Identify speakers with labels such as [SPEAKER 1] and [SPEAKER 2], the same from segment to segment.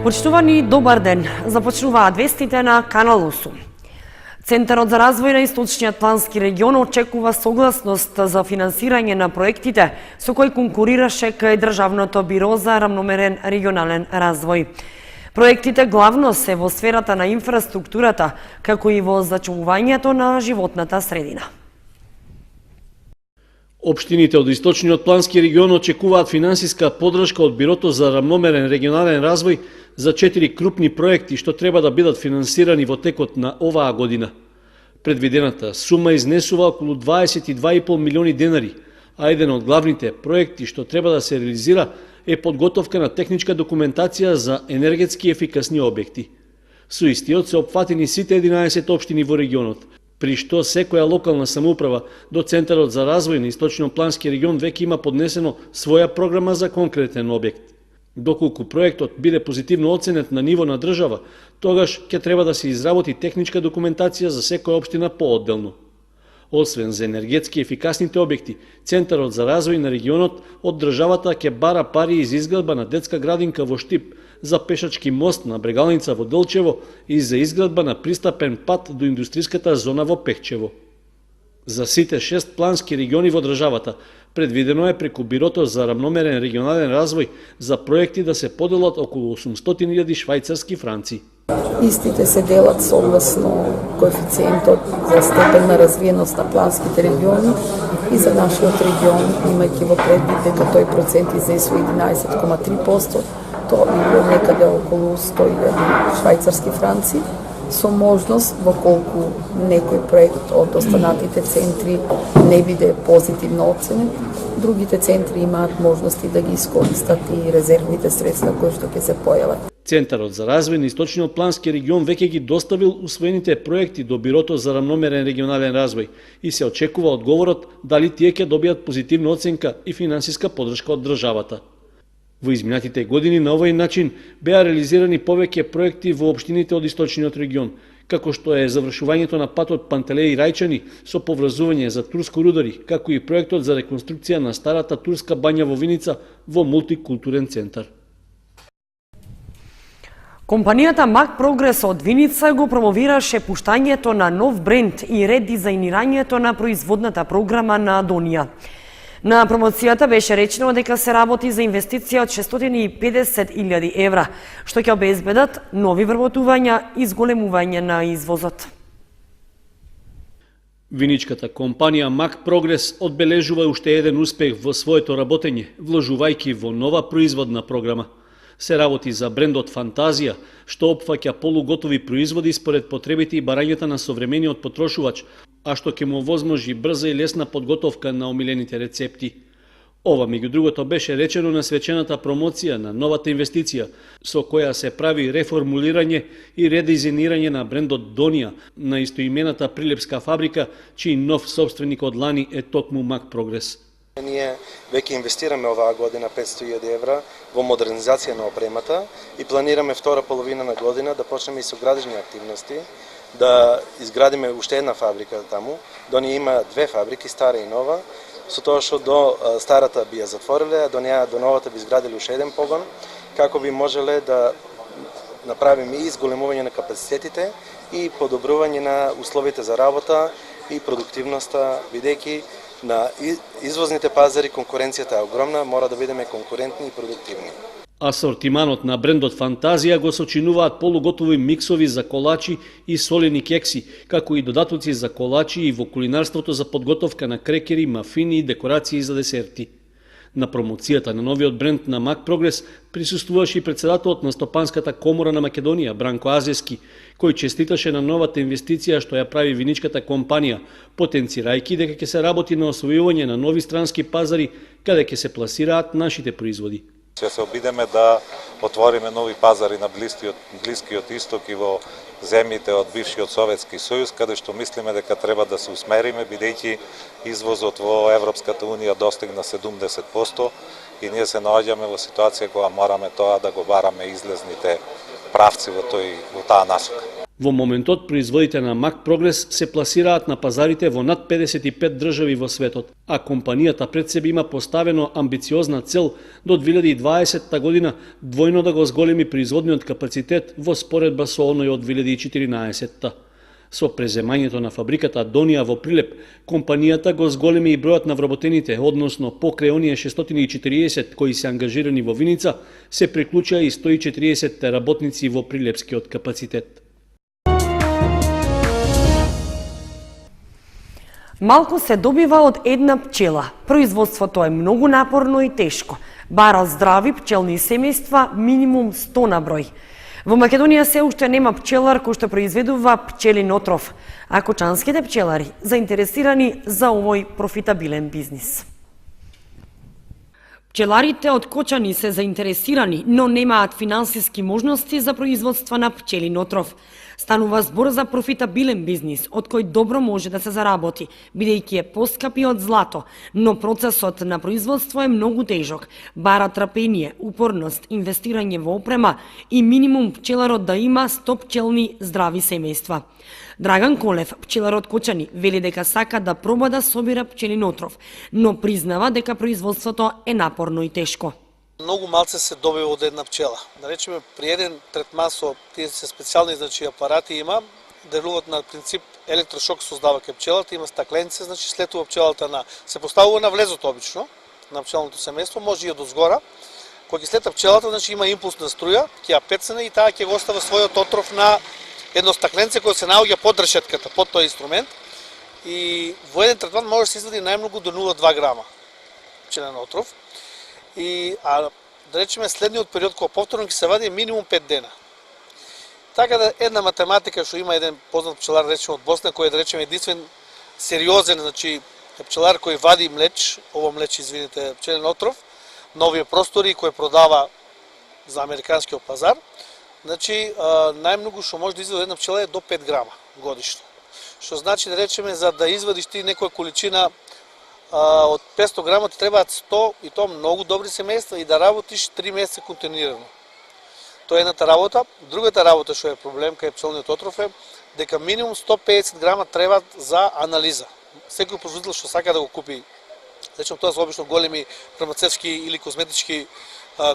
[SPEAKER 1] Почитувани, добар ден. Започнуваат вестите на Канал 8. Центарот за развој на Источниот плански регион очекува согласност за финансирање на проектите со кои конкурираше кај Државното биро за рамномерен регионален развој. Проектите главно се во сферата на инфраструктурата, како и во зачувувањето на животната средина.
[SPEAKER 2] Општините од Источниот плански регион очекуваат финансиска поддршка од Бирото за рамномерен регионален развој за 4 крупни проекти што треба да бидат финансирани во текот на оваа година. Предвидената сума изнесува околу 22,5 милиони денари, а еден од главните проекти што треба да се реализира е подготовка на техничка документација за енергетски ефикасни објекти. Со истиот се опфатени сите 11 општини во регионот, при што секоја локална самоуправа до Центарот за развој на Источниот плански регион веќе има поднесено своја програма за конкретен објект. Доколку проектот биде позитивно оценет на ниво на држава, тогаш ќе треба да се изработи техничка документација за секоја општина поодделно. Освен за енергетски ефикасните објекти, Центарот за развој на регионот од државата ќе бара пари за изградба на детска градинка во Штип, за пешачки мост на Брегалница во Делчево и за изградба на пристапен пат до индустријската зона во Пехчево. За сите 6 плански региони во државата предвидено е преку Бирото за рамномерен регионален развој за проекти да се поделат околу 800.000 швајцарски франци.
[SPEAKER 3] Истите се делат согласно коефициентот за степен на развиеност на планските региони и за нашиот регион, имајќи во предвид дека тој процент изнесува 11,3%, тоа било некаде околу 100.000 швајцарски франци, со можност, во колку некој проект од останатите центри не биде позитивно оценет, другите центри имаат можности да ги искористат и резервните средства кои што ќе се појават.
[SPEAKER 2] Центарот за развој на Источниот плански регион веќе ги доставил усвоените проекти до Бирото за рамномерен регионален развој и се очекува одговорот дали тие ќе добијат позитивна оценка и финансиска поддршка од државата. Во изминатите години на овој начин беа реализирани повеќе проекти во општините од Источниот регион, како што е завршувањето на патот Пантелеи Рајчани со поврзување за Турско Рудари, како и проектот за реконструкција на старата турска бања во Виница во мултикултурен центар.
[SPEAKER 1] Компанијата Мак Прогрес од Виница го промовираше пуштањето на нов бренд и редизајнирањето на производната програма на Донија. На промоцијата беше речено дека се работи за инвестиција од 650.000 евра, што ќе обезбедат нови вработувања и зголемување на извозот.
[SPEAKER 2] Виничката компанија Мак Прогрес одбележува уште еден успех во своето работење, вложувајќи во нова производна програма. Се работи за брендот Фантазија, што опфаќа полуготови производи според потребите и барањата на современиот потрошувач, а што ќе му овозможи брза и лесна подготовка на омилените рецепти. Ова, меѓу другото, беше речено на свечената промоција на новата инвестиција, со која се прави реформулирање и редизајнирање на брендот Донија на истоимената прилепска фабрика, чиј нов собственик од лани е токму Мак Прогрес.
[SPEAKER 4] Ние веќе инвестираме оваа година 500.000 евра во модернизација на опремата и планираме втора половина на година да почнеме и со градежни активности, да изградиме уште една фабрика таму. Донија има 2 фабрики, стара и нова, со тоа што до старата би ја затвориле, а до новата би изградили уште еден погон, како би можеле да направиме и изголемување на капацитетите и подобрување на условите за работа и продуктивноста, бидејќи на извозните пазари конкуренцијата е огромна, мора да бидеме конкурентни и продуктивни.
[SPEAKER 2] Асортиманот на брендот Фантазија го сочинуваат полуготови миксови за колачи и солени кекси, како и додатоци за колачи и во кулинарството за подготовка на крекери, мафини и декорации за десерти. На промоцијата на новиот бренд на Мак Прогрес присуствуваше и председателот на Стопанската комора на Македонија, Бранко Азески, кој честиташе на новата инвестиција што ја прави виничката компанија, потенцирајќи дека ќе се работи на освојување на нови странски пазари каде ќе се пласираат нашите производи.
[SPEAKER 5] Ќе се обидеме да отвориме нови пазари на Блискиот исток и во земјите од бившиот Советски сојуз, каде што мислиме дека треба да се усмериме, бидејќи извозот во Европската унија достигна 70% и ние се наоѓаме во ситуација кога мораме тоа да го бараме излезните правци во таа насока.
[SPEAKER 2] Во моментот, производите на Мак Прогрес се пласираат на пазарите во над 55 држави во светот, а компанијата пред себе има поставено амбициозна цел до 2020 година двојно да го зголеми производниот капацитет во споредба со оној од 2014. Со преземањето на фабриката Донија во Прилеп, компанијата го зголеми и бројот на вработените, односно покрај оние 640 кои се ангажирани во Виница, се приклучија и 140 работници во прилепскиот капацитет.
[SPEAKER 1] Малку се добива од една пчела. Производството е многу напорно и тешко. Бара здрави пчелни семејства минимум 100 на број. Во Македонија се уште нема пчелар кој што произведува пчелин отров, а кочанските пчелари заинтересирани за овој профитабилен бизнис. Пчеларите од Кочани се заинтересирани, но немаат финансиски можности за производство на пчелин отров. Станува збор за профитабилен бизнис, од кој добро може да се заработи, бидејќи е поскапи од злато, но процесот на производство е многу тежок. Бара трпение, упорност, инвестирање во опрема и минимум пчеларот да има 100 пчелни здрави семејства. Драган Колев, пчелар од Кочани, вели дека сака да проба да собира пчелин отров, но признава дека производството е напорно и тешко.
[SPEAKER 6] Многу малце се добива од една пчела. Да речеме, при еден третман со тие се специјални апарати има, делуваат на принцип електрошок создава кај пчелата, има стакленце, слетува пчелата се поставува на влезот обично, на пчелното семејство, може и од озгора. Кога ги слета пчелата, има импулсна струја, ќе ја пецне и таа ќе го остава својот отров на едно стакленце кој се наоѓа под решетката, под тој инструмент. И во еден третман може да се извади најмногу до 0,2 грама пчелен отров. Да речеме, следниот период кога повторно ќе се вади минимум 5 дена. Така да една математика што има еден познат пчелар, речеме од Босна, кој е да речеме единствен сериозен, пчелар кој вади пчелен отров на овие простори кој продава за американскиот пазар. Најмногу што може да извади една пчела е до 5 грама годишно. Што значи да речеме, за да извадиш ти некоја количина од 500 грама ти требаат 100 и тоа многу добри семејства и да работиш 3 месеца континуирано. Тоа е едната работа. Другата работа што е проблем кај пчелниот отров е дека минимум 150 грама требаат за анализа. Секој производител што сака да го купи, речем тоа се обично големи фармацевтски или козметички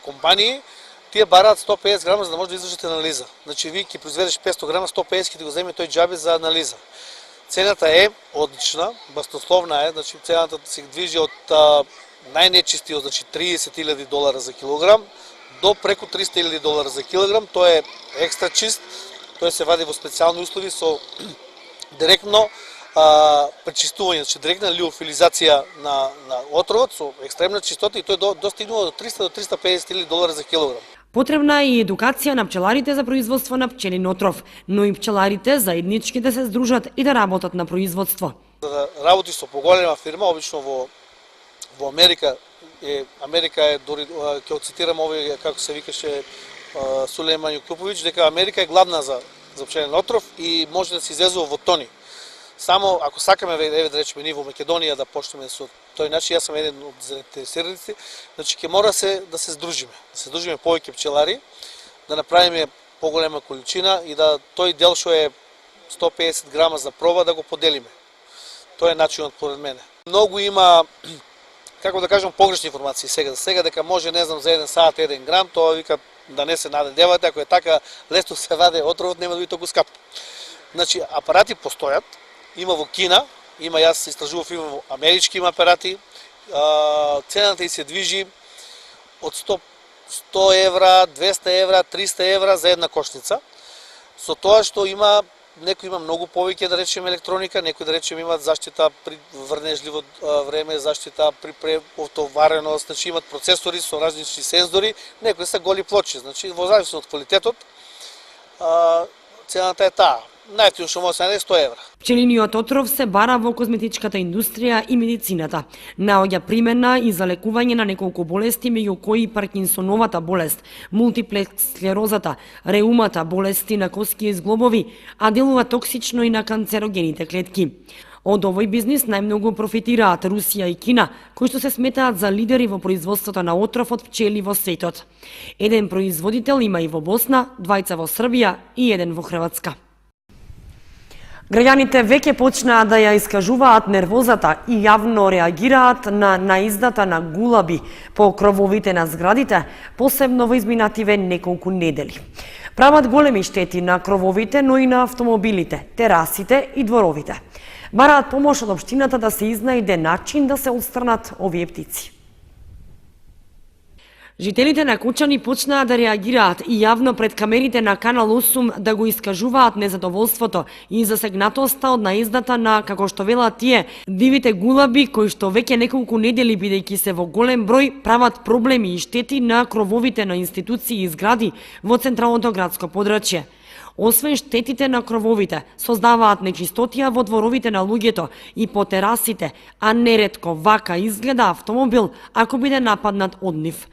[SPEAKER 6] компании, тие бараат 150 грама за да може да извршите анализа. Вие ќе произведеш 500 грама, 150 ќе ти го земе тој џабе за анализа. Цената е одлична, баснословна е, цената се движи од најнечистиот, $30,000 за килограм, до преку $300,000 за килограм. Тоа е екстра чист, тој се вади во специјални услови со директно пречистување, директна лиофилизација на отровот со екстремна чистота и тој достигнува до $300 до $350,000 за килограм.
[SPEAKER 1] Потребна е и едукација на пчеларите за производство на пчелин отров, но и пчеларите заеднички да се здружат и да работат на производство.
[SPEAKER 6] За да работиш со поголема фирма, обично во Америка е дори ќе цитирам овој како се викаше Сулејман Јукуповиќ, дека Америка е гладна за пчелен отров и може да се извезува во тони. Само ако сакаме да речеме ние во Македонија да почнеме со тој начин, јас сум еден од заинтересираните, ќе мора да се здружиме. Да се здружиме повеќе пчелари, да направиме поголема количина и да тој дел што е 150 грама за проба да го поделиме. Тоа е начинот поред мене. Многу има, како да кажам, погрешни информации сега дека може, не знам, за 1 саат 1 грам, тоа вика да не се надевате, ако е така лесно се ваде отровот, нема да биде толку скап. Апарати постојат. Има во Кина, јас истражував, има во амерички има апарати, цената и се движи од 100 евра, 200 евра, 300 евра за една кошница. Со тоа што некои има многу повеќе, да речеме, електроника, некои, да речеме, имаат заштита при врнежливо време, заштита при претовареност, имат процесори со различни сензори, некои се голи плочи, во зависност од квалитетот, цената е таа. Најефтино што може да се најде 100 евра.
[SPEAKER 1] Пчелиниот отров се бара во козметичката индустрија и медицината. Наоѓа примена и за лекување на неколку болести, меѓу кои Паркинсоновата болест, мултиплекс склерозата, реумата, болести на коски и зглобови, а делува токсично и на канцерогените клетки. Од овој бизнис најмногу профитираат Русија и Кина, кои што се сметаат за лидери во производството на отров од пчели во светот. Еден производител има и во Босна, 2 во Србија и 1 во Хрватска. Граѓаните веќе почнаа да ја искажуваат нервозата и јавно реагираат на наиздата на гулаби по крововите на зградите, посебно во изминативе неколку недели. Прават големи штети на крововите, но и на автомобилите, терасите и дворовите. Бараат помош од општината да се изнајде начин да се отстранат овие птици. Жителите на Кучани почнаа да реагираат и јавно пред камерите на Канал 8 да го искажуваат незадоволството и засегнатоста од наиздата на, како што велат тие, дивите гулаби кои што веќе неколку недели бидејќи се во голем број прават проблеми и штети на крововите на институции и згради во централното градско подрачје. Освен штетите на крововите, создаваат нечистотија во дворовите на луѓето и по терасите, а неретко вака изгледа автомобил ако биде нападнат од нив.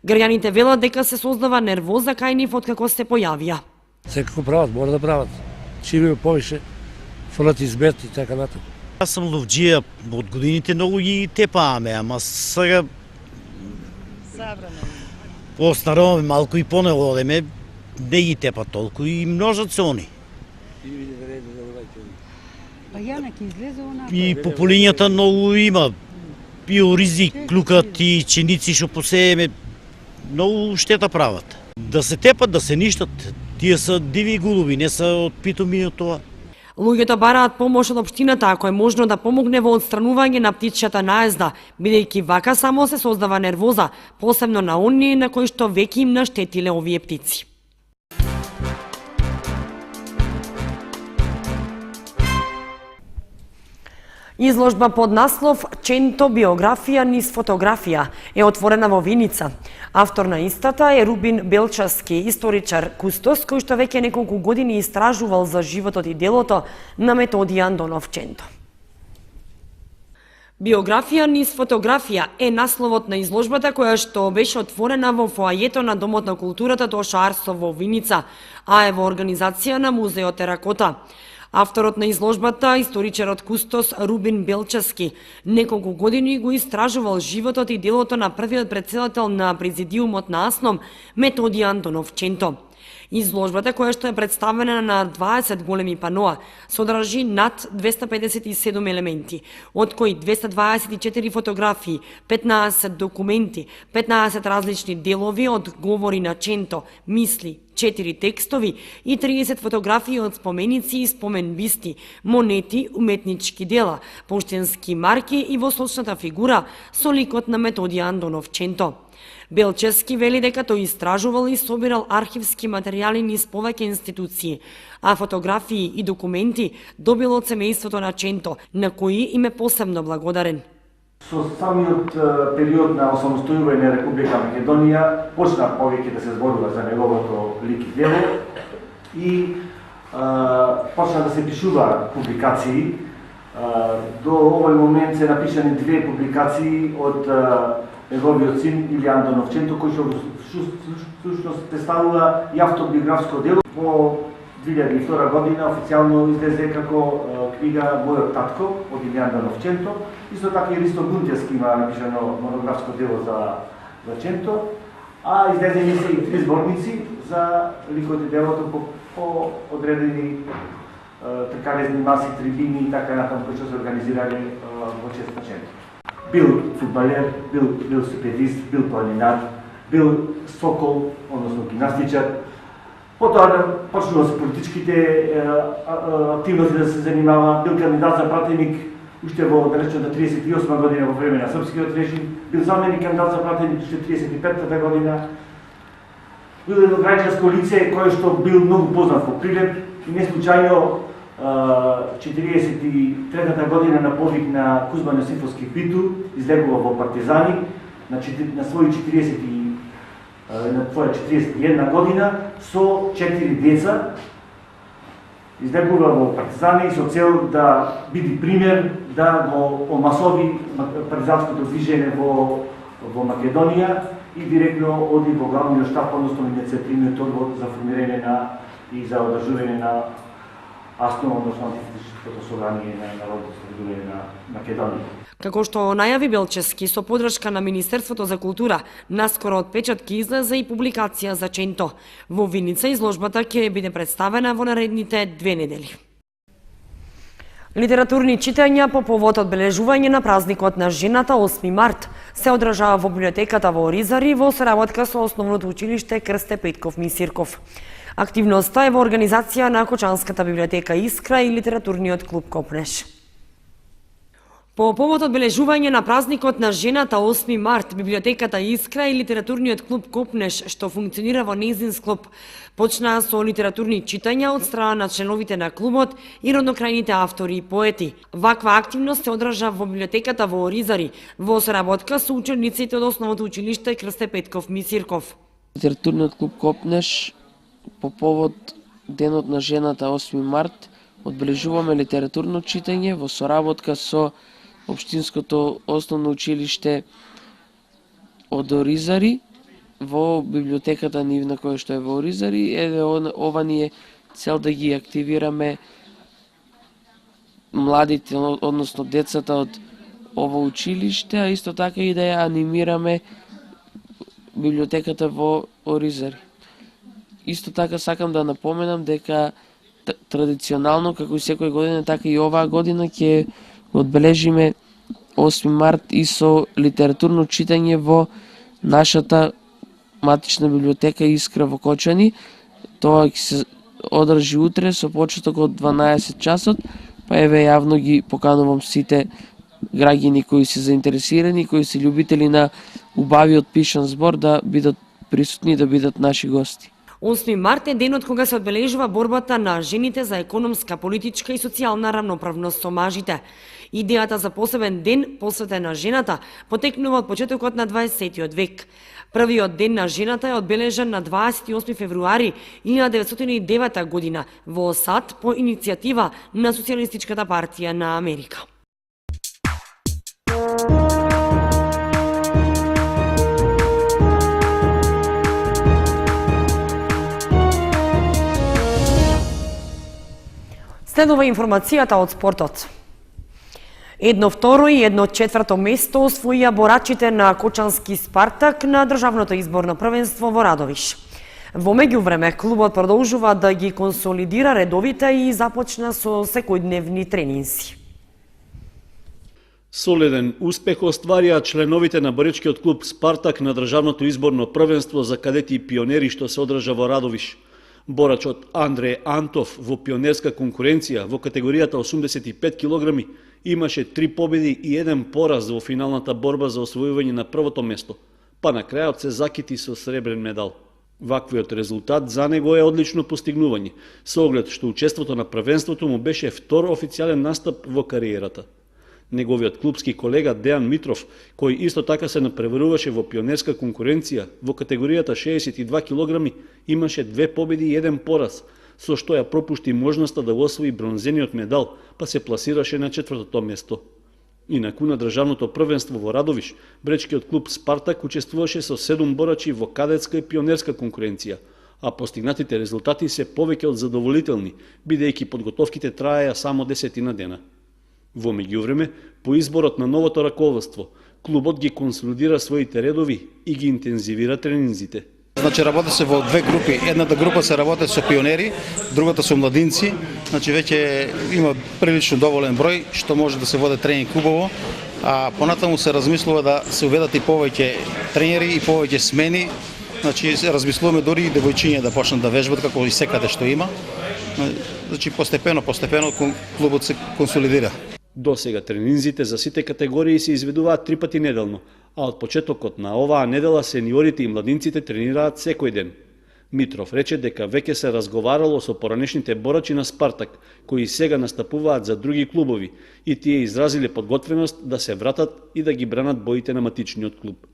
[SPEAKER 1] Граѓаните велат дека се создава нервоза кај нив откако се појавија.
[SPEAKER 7] Секако прават, мора да прават. Чим има повише, фрлат избет и така натаму.
[SPEAKER 8] Јас сум ловџија од годините, многу ги тепааме, ама сега постароваме малку и понело одеме, не ги тепат толку и множат се они. И по полињата многу има биоризик, клукат и чиници што посееме, многу штета прават. Да се тепат, да се ништат, тие се диви гулуби, не се од питоми од тоа.
[SPEAKER 1] Луѓето бараат помош од општината ако е можно да помогне во отстранување на птичјата наезда, бидејќи вака само се создава нервоза, посебно на оние на кои што веќе им наштетиле овие птици. Изложба под наслов «Ченто биографија низ фотографија» е отворена во Виница. Автор на истата е Рубин Белчевски, историчар кустос, кој што веќе неколку години истражувал за животот и делото на Методиј Андонов Ченто. Биографија низ фотографија е насловот на изложбата која што беше отворена во фоајето на Домот на културата Тоша Арсов во Виница, а е во организација на Музеот Теракота. Авторот на изложбата, историчарот кустос Рубин Белчевски, неколку години го истражувал животот и делото на првиот претседател на президиумот на АСНОМ, Методиј Андонов Ченто. Изложбата, која што е представена на 20 големи паноа, содржи над 257 елементи, од кои 224 фотографии, 15 документи, 15 различни делови од говори на Ченто, мисли, 4 текстови и 30 фотографии од споменици и споменбисти, монети, уметнички дела, поштенски марки и во сочната фигура со ликот на Методиј Андонов Ченто. Белчевски вели дека тој истражувал и собирал архивски материјали низ повеќе институции, а фотографии и документи добил од семејството на Ченто, на кои им е посебно благодарен.
[SPEAKER 9] Со самиот период на осамостојување на Република Македонија почна повеќе да се зборува за неговото лик и дело и почна да се пишува публикации. До овој момент се напишани 2 публикации од неговиот син Илија Андонов Ченто, кој што всушност представува и автобиографско дело. Во 2002 година официјално излезе како книга Мојот татко од Илија Андонов Ченто. Исто така и Ристо Гунтевски има напишано монографско дело за Ченто, а излезе и 3 зборници за ликот и делото по одредени тркалезни маси, трибини и така натаму кои што се организирале во чест на Ченто. Бил фудбалер, бил велосипедист, бил планинар, бил сокол, односно гимнастичар. Потоа почнува со политичките активности да се занимава, бил кандидат за пратеник уште во далечната 38 година во време на српскиот режим, бил заменик кандидат за пратеник уште 35-та година. Бил едно граѓанско лице кое што бил многу познат во Прилеп и не случајно 43-та година на повик на Кузма Јосифовски Питу излегува во партизани на своји 41 година со 4 деца. Излегува во партизани со цел да биде пример да го омасови партизанското движење во Македонија и директно оди во главниот штаб, односно иницијативниот одбор за формирање и за одржување на АСНОМ, односно антифашистичкото собрание на Народното собрание на Македонија.
[SPEAKER 1] Како што најави Белчевски со подршка на Министерството за култура, наскоро од печатки излезе и публикација за Ченто. Во Виница изложбата ќе биде представена во наредните 2 недели. Литературни читања по повод одбележување на празникот на жената 8 март се одржава во библиотеката во Оризари во соработка со Основното училиште Крсте Петков Мисирков. Активноста е во организација на Кочанската библиотека Искра и литературниот клуб Копнеш. По повод одбележување на празникот на жената 8 март, библиотеката Искра и литературниот клуб Копнеш, што функционира во нејзин склоп, почнаа со литературни читања од страна на членовите на клубот и роднокрајните автори и поети. Ваква активност се одржа во библиотеката во Оризари, во соработка со учениците од Основното училиште Крсте Петков Мисирков.
[SPEAKER 10] Литературниот клуб Копнеш по повод Денот на жената 8 март одбележуваме литературно читање во соработка со Општинското основно училиште од Оризари во библиотеката нивна која што е во Оризари. Ова ни е цел да ги активираме младите, односно децата од ово училиште, а исто така и да ја анимираме библиотеката во Оризари. Исто така сакам да напоменам дека традиционално, како и секоја година, така и оваа година ќе одбележиме 8 март и со литературно читање во нашата матична библиотека Искра во Кочани. Тоа ќе се одржи утре со почеток од 12 часот, па еве јавно ги поканувам сите граѓани кои се заинтересирани, кои се љубители на убавиот пишан збор да бидат присутни, да бидат наши гости.
[SPEAKER 1] 8 март е денот кога се одбележува борбата на жените за економска, политичка и социјална рамноправност со мажите. Идејата за посебен ден посветен на жената потекнува од почетокот на 20 век. Првиот ден на жената е одбележан на 28 февруари 1909 година во САД по иницијатива на Социјалистичката партија на Америка. Следува информацијата од спортот. Едно второ и едно четврто место освоија борачите на Кочански Спартак на државното изборно првенство во Радовиш. Во меѓувреме, клубот продолжува да ги консолидира редовите и започна со секојдневни тренинзи.
[SPEAKER 2] Солиден успех остварија членовите на боречкиот клуб Спартак на државното изборно првенство за кадети и пионери што се одржа во Радовиш. Борачот Андре Антов во пионерска конкуренција во категоријата 85 килограми имаше 3 победи и 1 пораз во финалната борба за освојување на првото место, па на крајот се закити со сребрен медал. Ваквиот резултат за него е одлично постигнување, со оглед што учеството на првенството му беше втор официјален настап во кариерата. Неговиот клубски колега Дејан Митров, кој исто така се напреваруваше во пионерска конкуренција во категоријата 62 килограми, имаше 2 победи и 1 пораз, со што ја пропушти можноста да освои бронзениот медал, па се пласираше на 4-то место. Инаку на државното првенство во Радовиш, бречкиот клуб Спартак учествуваше со 7 борачи во кадетска и пионерска конкуренција, а постигнатите резултати се повеќе од задоволителни, бидејќи подготовките траеја само 10 дена. Во меѓувреме, по изборот на новото раководство, клубот ги консолидира своите редови и ги интензивира тренинзите.
[SPEAKER 11] Значи работи се во две групи. Едната група се работи со пионери, другата со младинци. Значи веќе има прилично доволен број што може да се води тренинг убаво, а понатаму се размислува да се уведат и повеќе тренери и повеќе смени. Значи размислуваме дури и девојчиња да почнат да вежбат како и секаде што има. Значи постепено клубот се консолидира.
[SPEAKER 2] До сега тренинзите за сите категории се изведуваат 3 пати неделно, а од почетокот на оваа недела сениорите и младинците тренираат секој ден. Митров рече дека веќе се разговарало со поранешните борачи на Спартак, кои сега настапуваат за други клубови, и тие изразиле подготвеност да се вратат и да ги бранат боите на матичниот клуб.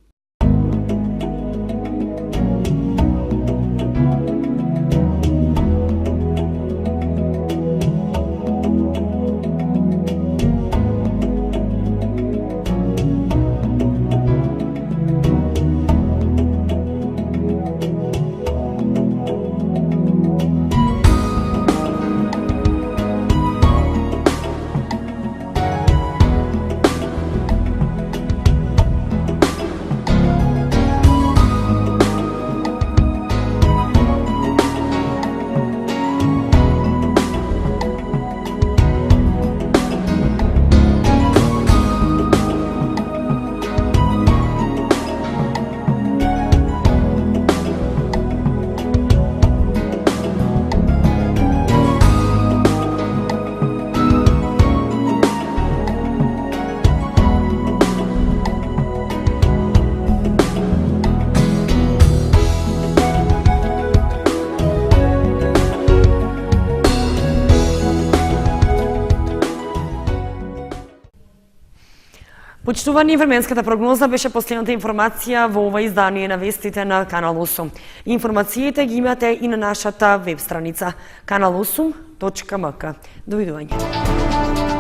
[SPEAKER 1] Почитувани, временската прогноза беше последната информација во ова издание на вестите на Канал 8. Информациите ги имате и на нашата веб страница kanal8.mk. Довидување.